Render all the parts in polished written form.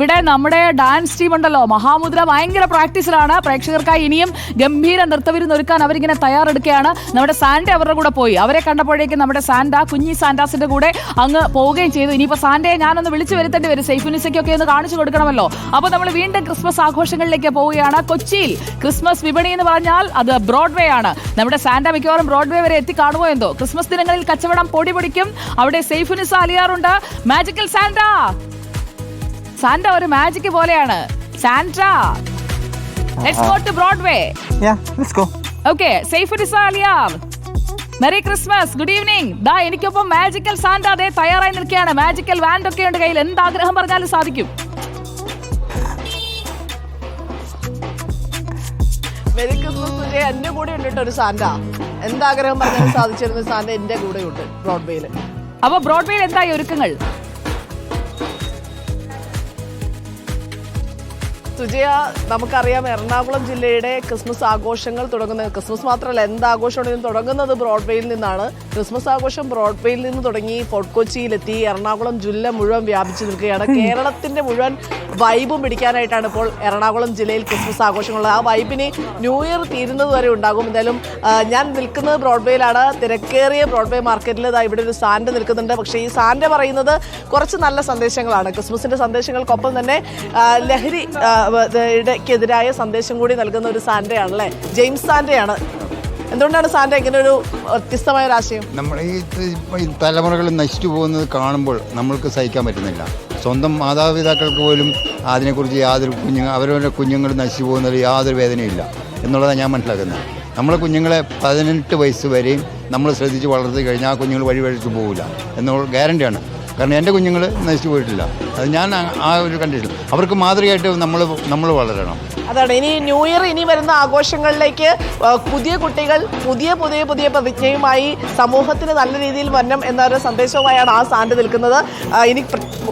ഇവിടെ നമ്മുടെ dance team ഉണ്ടല്ലോ, മഹാമുദ്ര ഭയങ്കര പ്രാക്ടീസിലാണ്. പ്രേക്ഷകർക്കായി ഇനിയും ഗംഭീര നൃത്തവിരുന്ന് ഒരുക്കാൻ അവരിങ്ങനെ തയ്യാറെടുക്കുകയാണ്. നമ്മുടെ സാന്റ അവരുടെ കൂടെ പോയി. അവരെ കണ്ടപ്പോഴേക്കും നമ്മുടെ സാന്റ കുഞ്ഞി സാന്റാസിന്റെ കൂടെ അങ്ങ് പോവുകയും ചെയ്തു. ഇനിയിപ്പോ സാന്റയെ ഞാനൊന്ന് വിളിച്ചു വരുത്തേണ്ടി വരും, സൈഫുനിസയ്ക്കൊക്കെ ഒന്ന് കാണിച്ചു കൊടുക്കണമല്ലോ. അപ്പൊ നമ്മൾ വീണ്ടും ക്രിസ്മസ് ആഘോഷങ്ങളിലേക്ക് പോവുകയാണ്. കൊച്ചിയിൽ ക്രിസ്മസ് വിപണി എന്ന് പറഞ്ഞാൽ അത് ബ്രോഡ്വേ ആണ്. നമ്മുടെ സാന്റ മിക്കവാറും ബ്രോഡ്വേ വരെ എത്തിക്കാണുമോ എന്തോ. ക്രിസ്മസ് ദിനങ്ങളിൽ കച്ചവടം പൊടി പൊടിക്കും. അവിടെ സൈഫുനിസ അലിയാറുണ്ട്. മാജിക്കൽ സാന്റ, സാന്റ ഒരു മാജിക് പോലെയാണ്. Santa, let's go to Broadway. Let's go. Okay, Saifunisa Aliyar, merry Christmas, good evening. ദാ എനിക്കൊപ്പം മാജിക്കൽ സാന്റ അതേ തയ്യാറായി നിൽക്കുകയാണ്. മാജിക്കൽ വാൻഡ് ഒക്കെ ഉണ്ട് കയ്യിൽ. എന്താഗ്രഹം പറഞ്ഞാലും സാധിക്കും. മെറി ക്രിസ്മസ് എന്റെ കൂടെ ഉണ്ട് ഒരു സാന്റ. എന്താഗ്രഹം പറഞ്ഞാലും സാധിച്ചിരുന്ന സാന്റ എന്റെ കൂടെ ഉണ്ട് ബ്രോഡ്വേയില്. അപ്പൊ ബ്രോഡ്വേയിൽ എന്തായി ഒരുക്കങ്ങൾ? സുജയ, നമുക്കറിയാം എറണാകുളം ജില്ലയുടെ ക്രിസ്മസ് ആഘോഷങ്ങൾ തുടങ്ങുന്നത്, ക്രിസ്മസ് മാത്രമല്ല എന്താഘോഷമാണെങ്കിലും തുടങ്ങുന്നത് ബ്രോഡ്വേയിൽ നിന്നാണ്. ക്രിസ്മസ് ആഘോഷം ബ്രോഡ്വേയിൽ നിന്ന് തുടങ്ങി ഫോർട്ട് കൊച്ചിയിലെത്തി എറണാകുളം ജില്ല മുഴുവൻ വ്യാപിച്ചു നിൽക്കുകയാണ്. കേരളത്തിന്റെ മുഴുവൻ വൈബും പിടിക്കാനായിട്ടാണ് ഇപ്പോൾ എറണാകുളം ജില്ലയിൽ ക്രിസ്മസ് ആഘോഷങ്ങളുള്ളത്. ആ വൈബിന് ന്യൂ ഇയർ തീരുന്നത് വരെ ഉണ്ടാകും. എന്തായാലും ഞാൻ നിൽക്കുന്നത് ബ്രോഡ്വേയിലാണ്. തിരക്കേറിയ ബ്രോഡ്വേ മാർക്കറ്റിൽ ഇവിടെ ഒരു സാന്റ നിൽക്കുന്നുണ്ട്. പക്ഷേ ഈ സാന്റ പറയുന്നത് കുറച്ച് നല്ല സന്ദേശങ്ങളാണ്. ക്രിസ്മസിന്റെ സന്ദേശങ്ങൾക്കൊപ്പം തന്നെ ലഹരി ക്കെതിരായ സന്ദേശം കൂടി നൽകുന്ന ഒരു സാന്റയാണല്ലേ, ജെയിംസ് സാന്റയാണ്. എന്തുകൊണ്ടാണ് സാന്റ ഇങ്ങനെ ഒരു വ്യത്യസ്തമായ ഒരു ആശയം? നമ്മുടെ ഈ തലമുറകൾ നശിച്ചു പോകുന്നത് കാണുമ്പോൾ നമ്മൾക്ക് സഹിക്കാൻ പറ്റുന്നില്ല. സ്വന്തം മാതാപിതാക്കൾക്ക് പോലും അതിനെക്കുറിച്ച് യാതൊരു അവരവരുടെ കുഞ്ഞുങ്ങൾ നശിച്ചു പോകുന്നതിൽ യാതൊരു വേദനയില്ല എന്നുള്ളതാണ് ഞാൻ മനസ്സിലാക്കുന്നത്. നമ്മളെ കുഞ്ഞുങ്ങളെ 18 വയസ്സ് വരെയും നമ്മൾ ശ്രദ്ധിച്ച് വളർത്തി കഴിഞ്ഞാൽ ആ കുഞ്ഞുങ്ങൾ വഴിവഴിച്ച് പോകില്ല എന്നുള്ള ഗ്യാരണ്ടിയാണ്. കാരണം എൻ്റെ കുഞ്ഞുങ്ങൾ നശിച്ചു പോയിട്ടില്ല. അത് ഞാൻ ആ ഒരു കണ്ടീഷൻ അവർക്ക് മാതൃകയായിട്ട് നമ്മൾ വളരണം. അതാണ് ഇനി ന്യൂ ഇയർ, ഇനി വരുന്ന ആഘോഷങ്ങളിലേക്ക് പുതിയ കുട്ടികൾ പുതിയ പ്രതിജ്ഞയുമായി സമൂഹത്തിന് നല്ല രീതിയിൽ വരണം എന്നൊരു സന്ദേശവുമായാണ് ആ സാന്റ നിൽക്കുന്നത്. ഇനി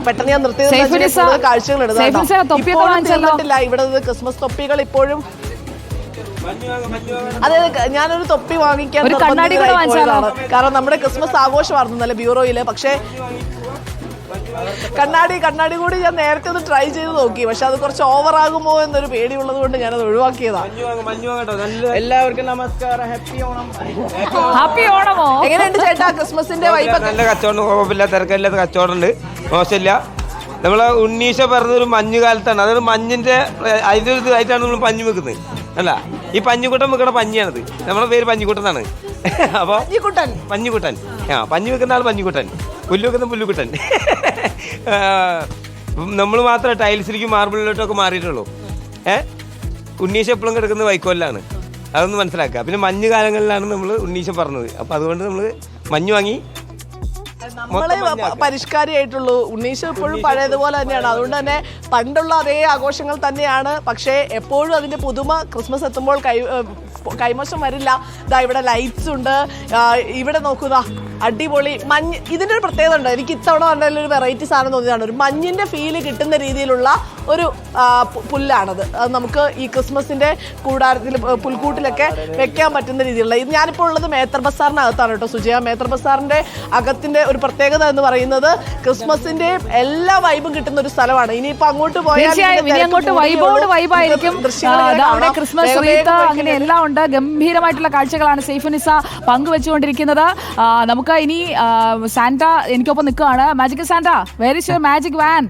പെട്ടെന്ന് ഞാൻ നിർത്തിയത് കാഴ്ചകൾ എടുത്തില്ല. ഇവിടെ ക്രിസ്മസ് തൊപ്പികൾ ഇപ്പോഴും. അതെ, ഞാനൊരു തൊപ്പി വാങ്ങിക്കാൻ കാരണം നമ്മുടെ ക്രിസ്മസ് ആഘോഷമായിരുന്നു ബ്യൂറോയില്. പക്ഷേ കണ്ണാടി കൂടി ഞാൻ നേരത്തെ ഒന്ന് ട്രൈ ചെയ്ത് നോക്കി. പക്ഷെ അത് കുറച്ച് ഓവറാകുമോ എന്നൊരു പേടിയുള്ളത് കൊണ്ട് ഞാനത് ഒഴിവാക്കിയതാണ്. എല്ലാവർക്കും നമസ്കാരം, ഹാപ്പി ഓണം. ഹാപ്പി ഓണമോ? എങ്ങനെയുണ്ട് ചേട്ടാ ക്രിസ്മസിന്റെ വൈബ്? നല്ല കച്ചവടം, കുഴപ്പമില്ല, തിരക്കില്ലാത്ത കച്ചവടം ഉണ്ട്, മോശമില്ല. നമ്മളെ ഉണ്ണീശ പറഞ്ഞൊരു മഞ്ഞ് കാലത്താണ്, അതൊരു മഞ്ഞിന്റെ അതിന്റെ ഇതായിട്ടാണ് നമ്മൾ പഞ്ഞു വെക്കുന്നത് അല്ല. ഈ പഞ്ഞുകുട്ടൻ വെക്കണ പഞ്ഞിയാണത്. നമ്മളെ പേര് പഞ്ഞിക്കുട്ടൻ എന്നാണ്. അപ്പൊ പഞ്ഞിക്കുട്ടൻ, പഞ്ഞു വെക്കുന്ന ആൾ പഞ്ഞിക്കുട്ടൻ, പുല്ല് വെക്കുന്ന പുല്ലുകുട്ടൻ. നമ്മൾ മാത്രമേ ടൈൽസിലേക്കും മാർബിളിലോട്ടൊക്കെ മാറിയിട്ടുള്ളൂ. ഉണ്ണീശ എപ്പോഴും കിടക്കുന്നത് വൈക്കോലിലാണ്, അതൊന്ന് മനസ്സിലാക്കുക. പിന്നെ മഞ്ഞ് കാലങ്ങളിലാണ് നമ്മൾ ഉണ്ണീശ പറഞ്ഞത്. അപ്പം അതുകൊണ്ട് നമ്മൾ മഞ്ഞ് വാങ്ങി. നമ്മളെ പരിഷ്കാരിയായിട്ടുള്ളൂ. ഉണ്ണീശ എപ്പോഴും പഴയതുപോലെ തന്നെയാണ്. അതുകൊണ്ട് തന്നെ പണ്ടുള്ള അതേ ആഘോഷങ്ങൾ തന്നെയാണ്. പക്ഷേ എപ്പോഴും അതിന്റെ പുതുമ ക്രിസ്മസ് എത്തുമ്പോൾ കൈമോശം വരില്ല. ഇതാ ഇവിടെ ലൈറ്റ്സ് ഉണ്ട്. ഇവിടെ നോക്കുക, അടിപൊളി മഞ്ഞ്. ഇതിൻ്റെ ഒരു പ്രത്യേകത ഉണ്ട്. എനിക്ക് ഇത്തവണ പറഞ്ഞാൽ ഒരു വെറൈറ്റി സാധനം തോന്നിയതാണ്. ഒരു മഞ്ഞിന്റെ ഫീല് കിട്ടുന്ന രീതിയിലുള്ള ഒരു പുല്ലാണത്. അത് നമുക്ക് ഈ ക്രിസ്മസിന്റെ കൂടാരത്തിൽ പുൽക്കൂട്ടിലൊക്കെ വെക്കാൻ പറ്റുന്ന രീതിയിലുള്ള. ഇത് ഞാനിപ്പോൾ ഉള്ളത് മേത്തർ ബസാറിനകത്താണ് കേട്ടോ സുജയ. മേത്തർ ബസാറിന്റെ അകത്തിന്റെ ഒരു പ്രത്യേകത എന്ന് പറയുന്നത് ക്രിസ്മസിന്റെ എല്ലാ വൈബും കിട്ടുന്ന ഒരു സ്ഥലമാണ്. ഇനിയിപ്പോ അങ്ങോട്ട് പോയാൽ അങ്ങനെ എല്ലാം ഉണ്ട്. ഗംഭീരമായിട്ടുള്ള കാഴ്ചകളാണ് സൈഫുനിസ പങ്കുവെച്ചുകൊണ്ടിരിക്കുന്നത്. നമുക്ക് ഇനി സാന്റ എനിക്കൊപ്പം നിൽക്കുകയാണ്. Magical Santa, where is your magic wand?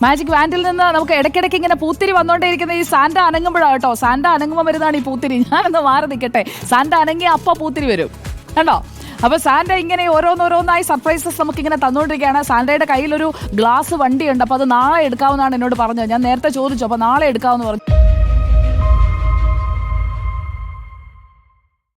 Magic വാൻഡിൽ നിന്ന് നമുക്ക് ഇടയ്ക്കിടയ്ക്ക് ഇങ്ങനെ പൂത്തിരി വന്നോണ്ടേയിരിക്കുന്ന ഈ സാന്റ അനങ്ങുമ്പോഴാണ് കേട്ടോ. സാന്റ അനങ്ങുമ്പോൾ വരുന്നതാണ് ഈ പൂത്തിരി. ഞാനൊന്ന് മാറി നിൽക്കട്ടെ. സാന്റ അനങ്ങി അപ്പ പൂത്തിരി വരും കണ്ടോ. അപ്പൊ സാന്റ ഇങ്ങനെ ഓരോന്നോരോന്നായി സർപ്രൈസസ് നമുക്ക് ഇങ്ങനെ തന്നുകൊണ്ടിരിക്കുകയാണ്. സാന്റയുടെ കയ്യിലൊരു ഗ്ലാസ് വണ്ടിയുണ്ട്. അപ്പൊ അത് നാളെ എടുക്കാവുന്നതാണ് എന്നോട് പറഞ്ഞത്. ഞാൻ നേരത്തെ ചോദിച്ചു, അപ്പൊ നാളെ എടുക്കാമെന്ന് പറഞ്ഞു.